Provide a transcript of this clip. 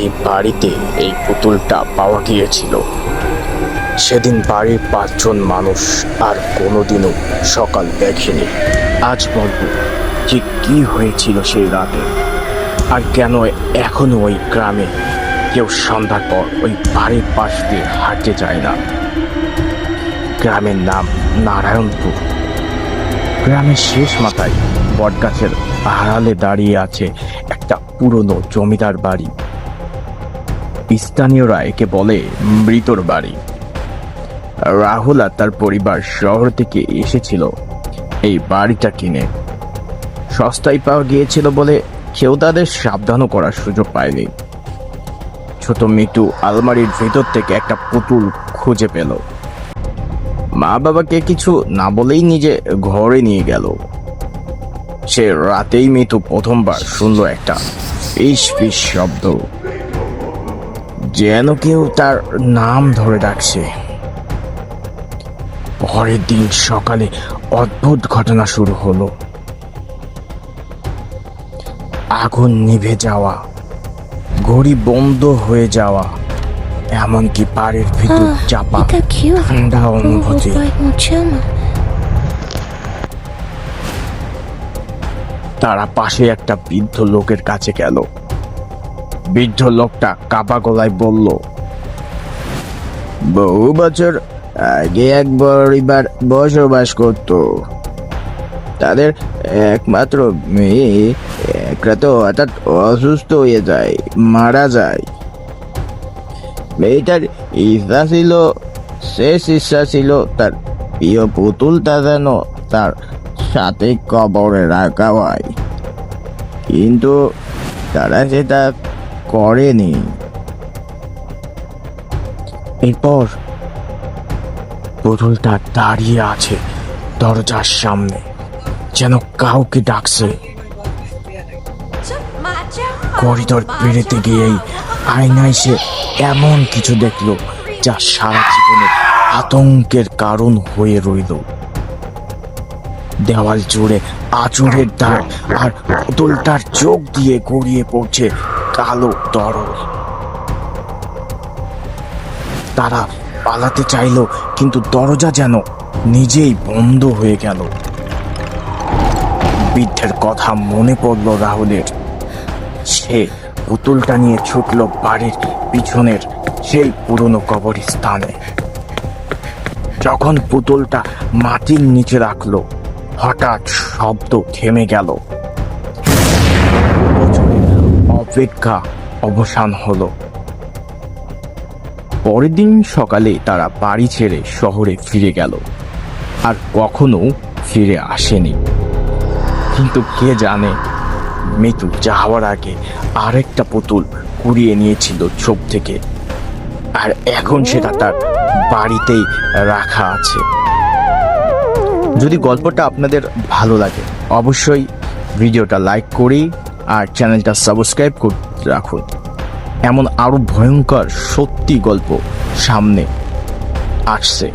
যে বাড়িতে এই পুতুলটা পাওয়া গিয়েছিল সেদিন বাড়ির 5 জন মানুষ আর কোনোদিনও সকাল দেখেনি। আজ বলবো যে কি হয়েছিল সেই রাতে, আর কেন এখনো ওই গ্রামে কেউ সন্ধ্যার পর ওই বাড়ির পাশ দিয়ে হাঁটতে যায় না। গ্রামের নাম নারায়ণপুর। গ্রামের শেষ মাথায় বটগাছের আড়ালে দাঁড়িয়ে আছে একটা পুরনো জমিদার বাড়ি। স্থানীয়রা একে বলে মৃতর বাড়ি। রাহুল আর তার পরিবার শহর থেকে এসেছিল এই বাড়িটা কিনে। সস্তায় পাওয়া গিয়েছিল বলে কেউ তাদের সাবধানও করার সুযোগ পায়নি। ছোট মিটু আলমারির ভেতর থেকে একটা পুতুল খুঁজে পেল। মা বাবাকে কিছু না বলেই নিজে ঘরে নিয়ে গেল। সে রাতেই মিতু প্রথমবার শুনল একটা ফিস ফিস শব্দ, যেন কেউ তার নাম ধরে ডাকছে। পরের দিন সকালে অদ্ভুত ঘটনা শুরু হলো। আগুন নিভে যাওয়া, ঘড়ি বন্ধ হয়ে যাওয়া, এমনকি বাড়ির ভিতর চাপা ঠান্ডা অনুভূতি। তারা পাশে একটা বৃদ্ধ লোকের কাছে গেল। বৃদ্ধ লোকটা কাপা গলায় বলল, বহু বছর আগে এক পরিবার বসবাস করত। তাদের একমাত্র মেয়ে এক রাতে হঠাৎ অসুস্থ হয়ে যায়, মারা যায়। মেয়েটার শেষ ইচ্ছা ছিল তার প্রিয় পুতুলটা যেন তার সাথে কবরে রাখা হয়, কিন্তু তারা সেটা করেনি। এরপর পুতুলটা দাঁড়িয়ে আছে দরজার সামনে, যেন কাউকে ডাকছে। করিডোর পেরোতে গিয়েই আয়নায় সে এমন কিছু দেখলো যা সারা জীবনে আতঙ্কের কারণ হয়ে রইল। দেওয়াল জুড়ে আঁচড়ের দাগ, আর পুতুলটার চোখ দিয়ে গড়িয়ে পড়ছে কালো তরল। তারা পালাতে চাইল, কিন্তু দরজা যেন নিজেই বন্ধ হয়ে গেল। বৃদ্ধের কথা মনে পড়ল রাহুলের। সে পুতুলটা নিয়ে ছুটল বাড়ির পিছনের সেই পুরনো কবরস্থানে। যখন পুতুলটা মাটির নিচে রাখলো, হঠাৎ শব্দ থেমে গেল। অপেক্ষা অবসান হলো। পরের দিন সকালে তারা বাড়ি ছেড়ে শহরে ফিরে গেল, আর কখনো ফিরে আসেনি। কিন্তু কে জানে, মিতু যাওয়ার আগে আরেকটা পুতুল কুড়িয়ে নিয়েছিল চোখ থেকে, আর এখন সেটা তার বাড়িতেই রাখা আছে। যদি গল্পটা আপনাদের ভালো লাগে অবশ্যই ভিডিওটা লাইক করি আর চ্যানেলটা সাবস্ক্রাইব করে রাখুন। এমন আরো ভয়ঙ্কর সত্যি গল্প সামনে আসছে।